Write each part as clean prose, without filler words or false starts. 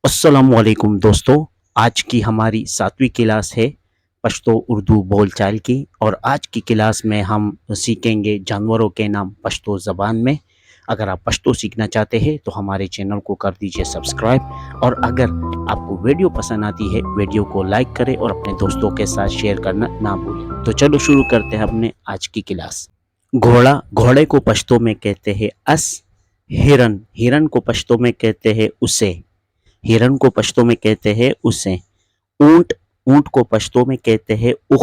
السلام علیکم دوستو، آج کی ہماری 7ویں کلاس ہے پشتو اردو بول چال کی، اور آج کی کلاس میں ہم سیکھیں گے جانوروں کے نام پشتو زبان میں۔ اگر آپ پشتو سیکھنا چاہتے ہیں تو ہمارے چینل کو کر دیجئے سبسکرائب، اور اگر آپ کو ویڈیو پسند آتی ہے ویڈیو کو لائک کریں اور اپنے دوستوں کے ساتھ شیئر کرنا نہ بھولیں۔ تو چلو شروع کرتے ہیں اپنے آج کی کلاس۔ گھوڑا، گھوڑے کو پشتو میں کہتے ہیں اس۔ ہرن، ہرن کو پشتو میں کہتے ہیں اسے۔ ہرن کو پشتو میں کہتے ہیں اسے۔ اونٹ، اونٹ کو پشتو میں کہتے ہیں اخ۔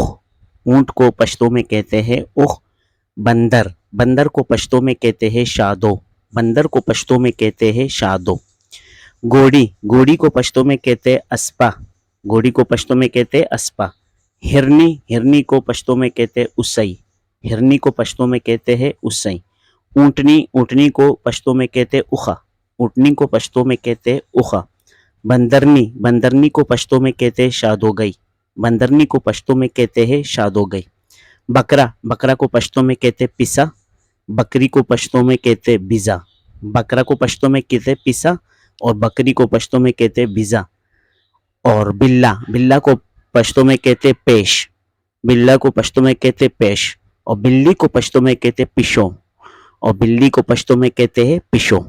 اونٹ کو پشتو میں کہتے ہیں اخ۔ بندر، بندر کو پشتو میں کہتے ہیں شادو۔ بندر کو پشتو میں کہتے ہیں شادو۔ گھوڑی، گھوڑی کو پشتو میں کہتے ہیں اسپا۔ گھوڑی کو پشتو میں کہتے ہیں اسپا۔ ہرنی، ہرنی کو پشتو میں کہتے ہیں اسئی۔ ہرنی کو پشتو میں کہتے ہیں اسئی۔ اونٹنی، اونٹنی کو پشتو میں کہتے ہیں اخا۔ اونٹنی کو پشتو میں کہتے ہیں اخا۔ بندرنی، بندرنی کو پشتو میں کہتے ہیں شادو گئی۔ بندرنی کو پشتو میں کہتے ہیں شادو گئی۔ بکرا، بکرا کو پشتو میں کہتے ہیں پسا۔ بکری کو پشتو میں کہتے ہیں بیزا۔ بکرا کو پشتو میں کہتے ہیں پسا اور بکری کو پشتو میں کہتے ہیں بیزا۔ اور بلا، بلا کو پشتو میں کہتے ہیں پیش۔ بلا کو پشتو میں کہتے ہیں پیش۔ اور بلی کو پشتو میں کہتے ہیں پشو۔ اور بلی کو پشتو میں کہتے ہیں پشو۔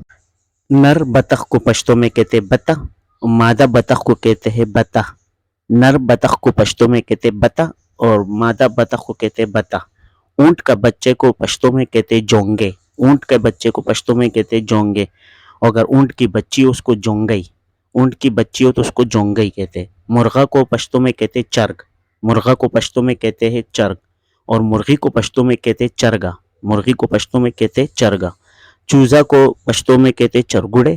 نر بطخ کو پشتو میں کہتے ہیں بطہ۔ مادہ بطخ کو کہتے ہیں بطہ۔ نر بطخ کو پشتو میں کہتے ہیں بطہ اور مادہ بطخ کو کہتے ہیں بطہ۔ اونٹ کا بچے کو پشتو میں کہتے ہیں جونگے۔ اونٹ کے بچے کو پشتو میں کہتے ہیں جونگے، اور اگر اونٹ کی بچی ہو اس کو جونگئی۔ اونٹ کی بچی ہو تو اس کو جونگئی کہتے ہیں۔ مرغا کو پشتو میں کہتے ہیں چرگ۔ مرغا کو پشتو میں کہتے ہیں چرگ، اور مرغی کو پشتو میں کہتے ہیں چرگا۔ مرغی کو پشتو میں کہتے ہیں چرگا۔ چوزا کو پشتو میں کہتے ہیں چرگڑے۔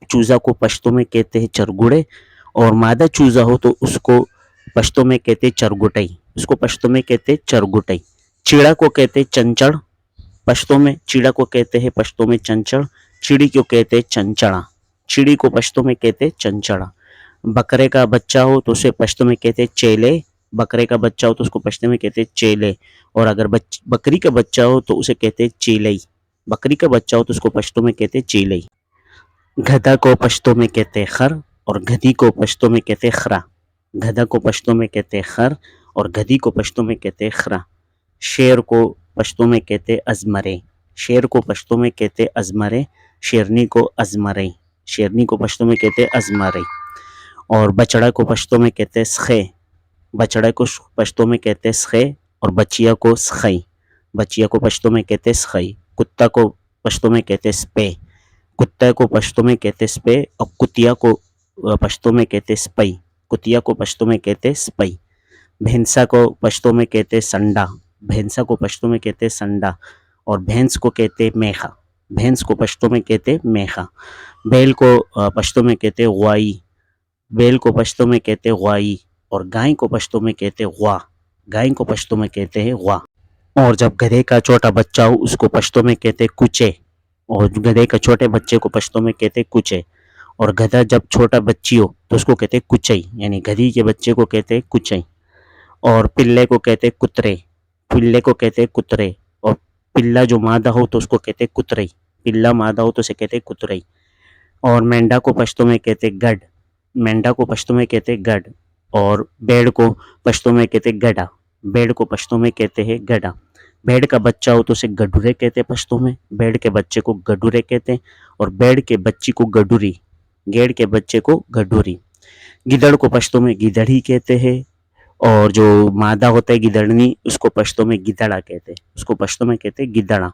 چوزا کو پشتو میں کہتے ہیں چرگڑے، اور مادہ چوزا ہو تو اس کو پشتو میں کہتے ہیں چرگٹئی۔ اس کو پشتو میں کہتے ہیں چرگٹئی۔ چیڑا کو کہتے ہیں چنچڑ پشتو میں۔ چیڑا کو کہتے ہیں پشتو میں چنچڑ۔ چڑی کو کہتے ہیں چنچڑا۔ چڑی کو پشتو میں کہتے ہیں چنچڑا۔ بکرے کا بچہ ہو تو اسے پشتو میں کہتے ہیں چیلے۔ بکرے کا بچہ ہو تو اس کو پشتو میں کہتے ہیں چیلے، اور اگر بکری کا بچہ ہو تو اسے کہتے ہیں چیلئی۔ بکری کا بچہ ہو تو اس کو پشتو میں کہتے ہیں چیلئی۔ گدھا کو پشتو میں کہتے ہیں خر، اور گدھی کو پشتو میں کہتے ہیں خرا۔ گدھا کو پشتو میں کہتے ہیں خر، اور گدھی کو پشتو میں کہتے ہیں خرا۔ شیر کو پشتو میں کہتے ہیں ازمرے۔ شیر کو پشتو میں کہتے ہیں ازمرے۔ شیرنی کو ازمرے۔ شیرنی کو پشتو میں کہتے ہیں ازمرے۔ اور بچڑا کو پشتو میں کہتے ہیں سخے۔ بچڑا کو پشتو میں کہتے ہیں سخے، اور بچیا کو سخئی۔ بچیا کو پشتو میں کہتے ہیں سخئی۔ کتا کو پشتو میں کہتے ہیں سپے۔ کتا کو پشتو میں کہتے ہیں سپے، اور کتیا کو پشتو میں کہتے ہیں سپئی۔ کتیا کو پشتو میں کہتے ہیں سپئی۔ بھینسا کو پشتو میں کہتے ہیں سنڈا۔ بھینسا کو پشتو میں کہتے ہیں سنڈا، اور بھینس کو کہتے ہیں میخا۔ بھینس کو پشتو میں کہتے ہیں میخا۔ بیل کو پشتو میں کہتے ہیں غوائی۔ بیل کو پشتو میں کہتے ہیں غوائی، اور گائے کو پشتو میں کہتے ہیں غوا۔ گائے کو پشتو میں کہتے ہیں غوا۔ اور جب گدھے کا چھوٹا بچہ ہو اس کو پشتو میں کہتے ہیں کچے، اور گدھے کا چھوٹے بچے کو پشتو میں کہتے ہیں کچے۔ اور گدھا جب چھوٹا بچی ہو تو اس کو کہتے ہیں کچئی، یعنی گدھی کے بچے کو کہتے ہیں کچئی۔ اور پلے کو کہتے ہیں کترے۔ پلے کو کہتے ہیں کترے، اور پلا جو مادہ ہو تو اس کو کہتے ہیں کترئی۔ پلا مادہ ہو تو اسے کہتے ہیں کترئی۔ اور مینڈا کو پشتو میں کہتے ہیں گڈ۔ مینڈا کو پشتو میں کہتے ہیں گڈ۔ اور بیڑ کو پشتو میں کہتے ہیں گڈا۔ بیڑ کو پشتو میں کہتے ہیں گڈا۔ بیڑ کا بچہ ہو تو اسے گڈورے کہتے ہیں پشتو میں۔ بیڑ کے بچے کو گڈورے کہتے ہیں، اور بیڑ کے بچی کو گڈوری۔ گیڑ کے بچے کو گڈوری۔ گدڑ کو پشتو میں گدڑی کہتے ہیں، اور جو مادہ ہوتا ہے گدڑنی اس کو پشتو میں گدڑا کہتے ہیں۔ اس کو پشتو میں کہتے ہیں گدڑا۔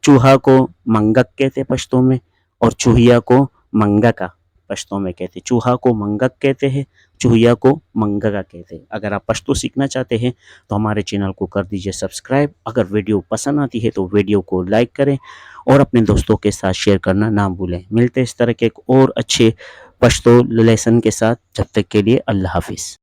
چوہا کو منگک کہتے ہیں پشتو میں، اور چوہیا کو منگکا پشتو میں کہتے ہیں۔ چوہا کو منگک کہتے ہیں، چوہیا کو منگکا کہتے ہیں۔ اگر آپ پشتو سیکھنا چاہتے ہیں تو ہمارے چینل کو کر دیجئے سبسکرائب۔ اگر ویڈیو پسند آتی ہے تو ویڈیو کو لائک کریں اور اپنے دوستوں کے ساتھ شیئر کرنا نہ بھولیں۔ ملتے اس طرح کے ایک اور اچھے پشتو لیسن کے ساتھ، جب تک کے لیے اللہ حافظ۔